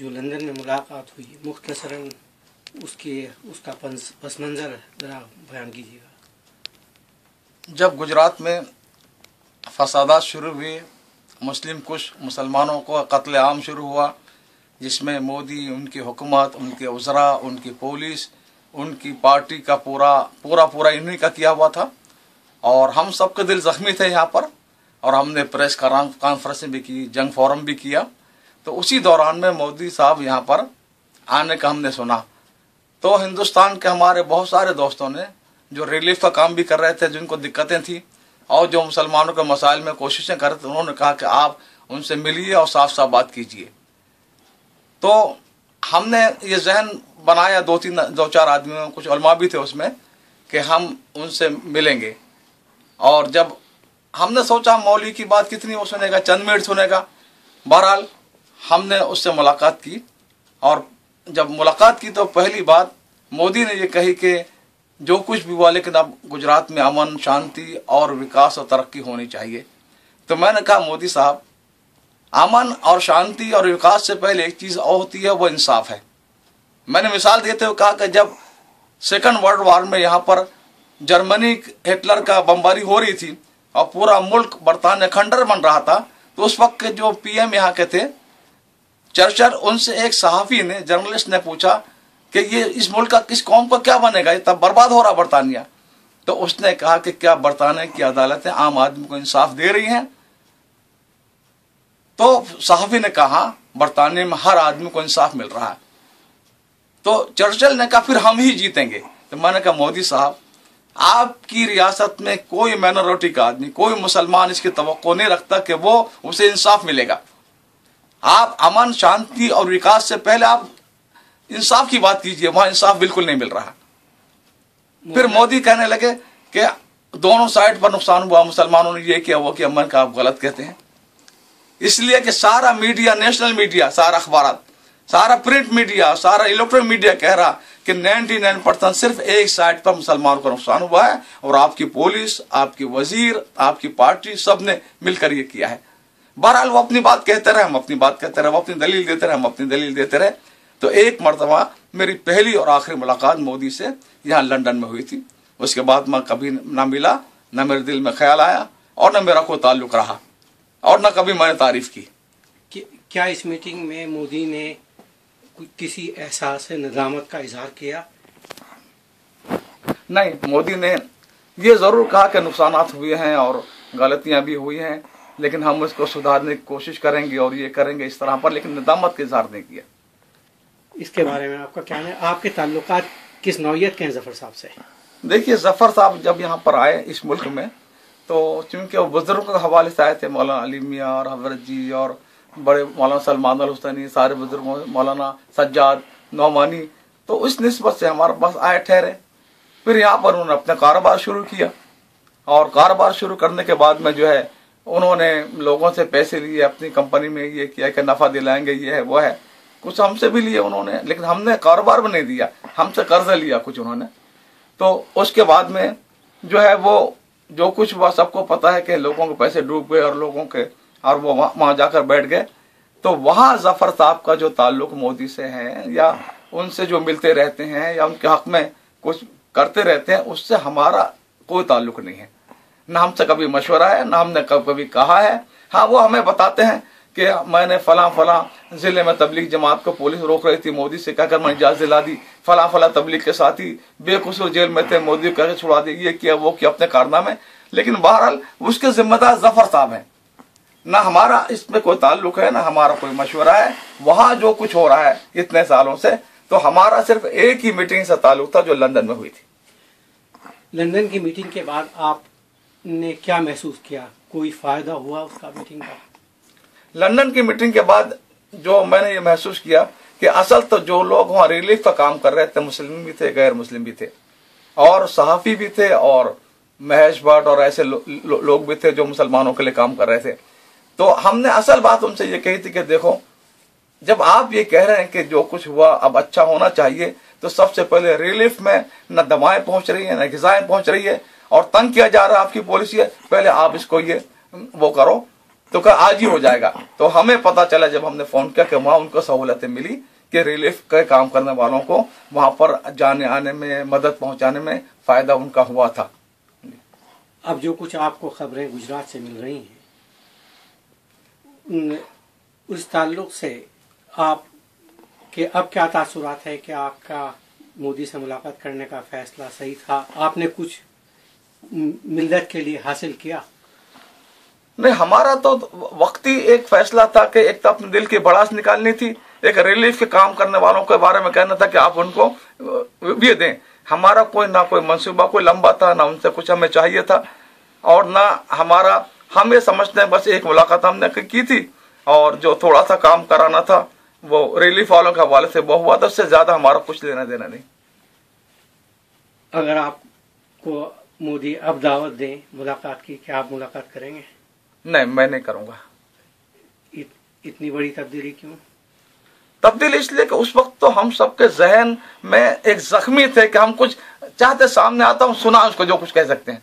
जो लंदन में मुलाकात हुई, मुख्तसरन उसका पस मंज़र ज़रा बयान कीजिएगा। जब गुजरात में फसादात शुरू हुए, कुछ मुसलमानों को कत्ल आम शुरू हुआ, जिसमें मोदी, उनकी हुकूमत, उनके वज़रा, उनकी पुलिस, उनकी पार्टी का पूरा इन्हीं का किया हुआ था, और हम सबके दिल जख्मी थे यहाँ पर, और हमने प्रेस कॉन्फ्रेंस भी की, जंग फोरम भी किया। तो उसी दौरान में मोदी साहब यहाँ पर आने का हमने सुना, तो हिंदुस्तान के हमारे बहुत सारे दोस्तों ने जो रिलीफ का काम भी कर रहे थे, जिनको दिक्कतें थी और जो मुसलमानों के मसाइल में कोशिशें कर रहे थे, उन्होंने कहा कि आप उनसे मिलिए और साफ साफ बात कीजिए। तो हमने ये जहन बनाया, दो चार आदमियों, कुछ उलमा भी थे उसमें, कि हम उनसे मिलेंगे। और जब हमने सोचा मौलवी की बात कितनी वो सुनेगा, चंद मिनट सुनेगा, बहरहाल हमने उससे मुलाकात की। और जब मुलाकात की तो पहली बात मोदी ने ये कही कि जो कुछ भी हुआ, लेकिन अब गुजरात में अमन, शांति और विकास और तरक्की होनी चाहिए। तो मैंने कहा, मोदी साहब, अमन और शांति और विकास से पहले एक चीज़ और होती है, वो इंसाफ है। मैंने मिसाल देते हुए कहा कि जब सेकंड वर्ल्ड वॉर में यहाँ पर जर्मनी, हिटलर का बमबारी हो रही थी और पूरा मुल्क बरतानिया खंडर बन रहा था, तो उस वक्त के जो पीएम यहाँ के थे चर्चिल, उनसे एक सहाफ़ी ने, जर्नलिस्ट ने पूछा कि ये इस मुल्क का किस कौम का क्या बनेगा, ये तब बर्बाद हो रहा बरतानिया। तो उसने कहा कि क्या बरतानिया की अदालतें आम आदमी को इंसाफ दे रही हैं? तो सहाफ़ी ने कहा, बरतानिया में हर आदमी को इंसाफ मिल रहा है। तो चर्चिल ने कहा, फिर हम ही जीतेंगे। तो मैंने कहा, मोदी साहब, आपकी रियासत में कोई माइनॉरिटी का आदमी, कोई मुसलमान इसकी तवक्को नहीं रखता कि वो उसे इंसाफ मिलेगा। आप अमन, शांति और विकास से पहले आप इंसाफ की बात कीजिए, वहां इंसाफ बिल्कुल नहीं मिल रहा। फिर मोदी कहने लगे कि दोनों साइड पर नुकसान हुआ, मुसलमानों ने ये किया, वो किया। मन का आप गलत कहते हैं, इसलिए कि सारा मीडिया, नेशनल मीडिया, सारा अखबार, सारा प्रिंट मीडिया, सारा इलेक्ट्रॉनिक मीडिया कह रहा कि 99% सिर्फ एक साइड पर मुसलमानों का नुकसान हुआ है, और आपकी पुलिस, आपकी वजीर, आपकी पार्टी, सब ने मिलकर ये किया है। बहरहाल वो अपनी बात कहते रहे, हम अपनी बात कहते रहे, वो अपनी दलील देते रहे, हम अपनी दलील देते रहे। तो एक मरतबा मेरी पहली और आखिरी मुलाकात मोदी से यहाँ लंदन में हुई थी। उसके बाद मैं कभी ना मिला, न मेरे दिल में ख्याल आया, और न मेरा कोई ताल्लुक रहा, और न कभी मैंने तारीफ की। क्या इस मीटिंग में मोदी ने किसी एहसास नदामत का इजहार किया? नहीं, मोदी ने ये जरूर कहा कि नुकसानात हुए हैं और गलतियां भी हुई हैं, लेकिन हम उसको सुधारने की कोशिश करेंगे और ये करेंगे इस तरह पर, लेकिन नदामत का इजहार नहीं किया। इसके बारे में आपका क्या है? आपके ताल्लुकात किस नौयत के हैं जफर साहब से? देखिए, जफर साहब जब यहाँ पर आए इस मुल्क में, तो चूंकि वो बुजुर्गों के हवाले से आए थे, मौलाना अली मियाँ और हजरत जी और बड़े मौलाना सलमान अल हुसैनी, सारे बुजुर्गों, मौलाना सज्जाद नौमानी, तो उस निस्बत से हमारे पास आए ठहरे। फिर यहाँ पर उन्होंने अपना कारोबार शुरू किया, और कारोबार शुरू करने के बाद में जो है उन्होंने लोगों से पैसे लिए, अपनी कंपनी में ये किया कि नफा दिलाएंगे, ये है वो है, कुछ हमसे भी लिए उन्होंने, लेकिन हमने कारोबार में नहीं दिया, हमसे कर्जा लिया कुछ उन्होंने। तो उसके बाद में जो है वो जो कुछ हुआ सबको पता है कि लोगों के पैसे डूब गए और लोगों के, और वो वहां जाकर बैठ गए। तो वहां जफर साहब का जो ताल्लुक मोदी से है, या उनसे जो मिलते रहते हैं या उनके हक में कुछ करते रहते हैं, उससे हमारा कोई ताल्लुक नहीं है। न हमसे कभी मशवरा है, न हमने कभी कहा है। हाँ, वो हमें बताते हैं कि मैंने फला जिले में तबलीग जमात को पुलिस रोक रही थी, मोदी से कहकर मैंने इजाजत दिला दी, फला तबलीग के साथी बेकसूर जेल में थे, मोदी कहकर छुड़ा दी, ये किया वो किया, अपने कारनामे। लेकिन बहरहाल उसके जिम्मेदार जफर साहब हैं, ना हमारा इसमें कोई ताल्लुक है, ना हमारा कोई मशवरा है। वहां जो कुछ हो रहा है इतने सालों से, तो हमारा सिर्फ एक ही मीटिंग से ताल्लुक था जो लंदन में हुई थी। लंदन की मीटिंग के बाद आपने क्या महसूस किया? कोई फायदा हुआ उसका मीटिंग का? लंदन की मीटिंग के बाद जो मैंने ये महसूस किया कि असल तो जो लोग वहाँ रिलीफ का काम कर रहे थे, मुस्लिम भी थे, गैर मुस्लिम भी थे, और सहाफ़ी भी थे, और महेश भट्ट और ऐसे लोग भी थे जो मुसलमानों के लिए काम कर रहे थे। तो हमने असल बात उनसे ये कही थी कि देखो, जब आप ये कह रहे हैं कि जो कुछ हुआ अब अच्छा होना चाहिए, तो सबसे पहले रिलीफ में न दवाएं पहुंच रही है, न ग़िज़ाएं पहुंच रही है, और तंग किया जा रहा है आपकी पॉलिसी है, पहले आप इसको ये वो करो। تو کہا آج ہی ہو جائے گا. تو ہمیں پتا چلا جب ہم نے فون کیا کہ وہاں ان کو سہولتیں ملی کہ ریلیف کے کام کرنے والوں کو وہاں پر جانے آنے میں مدد پہنچانے میں فائدہ ان کا ہوا تھا. اب جو کچھ آپ کو خبریں گجرات سے مل رہی ہیں اس تعلق سے آپ کے اب کیا تاثرات ہے کہ آپ کا مودی سے ملاقات کرنے کا فیصلہ صحیح تھا؟ آپ نے کچھ ملت کے لیے حاصل کیا؟ نہیں، ہمارا تو وقتی ایک فیصلہ تھا کہ ایک تو اپنے دل کی بڑاس نکالنی تھی، ایک ریلیف کے کام کرنے والوں کے بارے میں کہنا تھا کہ آپ ان کو یہ دیں. ہمارا کوئی نہ کوئی منصوبہ کوئی لمبا تھا، نہ ان سے کچھ ہمیں چاہیے تھا، اور نہ ہم یہ سمجھتے ہیں بس ایک ملاقات ہم نے کی تھی اور جو تھوڑا سا کام کرانا تھا وہ ریلیف والوں کے حوالے سے وہ ہوا تھا، اس سے زیادہ ہمارا کچھ لینا دینا نہیں. اگر آپ کو مودی اب دعوت دیں ملاقات کی، کیا آپ ملاقات کریں گے؟ نہیں، میں نہیں کروں گا. اتنی بڑی تبدیلی کیوں؟ تبدیلی اس لیے کہ اس وقت تو ہم سب کے ذہن میں ایک زخمی تھے کہ ہم کچھ چاہتے، سامنے آتا ہوں سنا اس کو جو کچھ کہہ سکتے ہیں.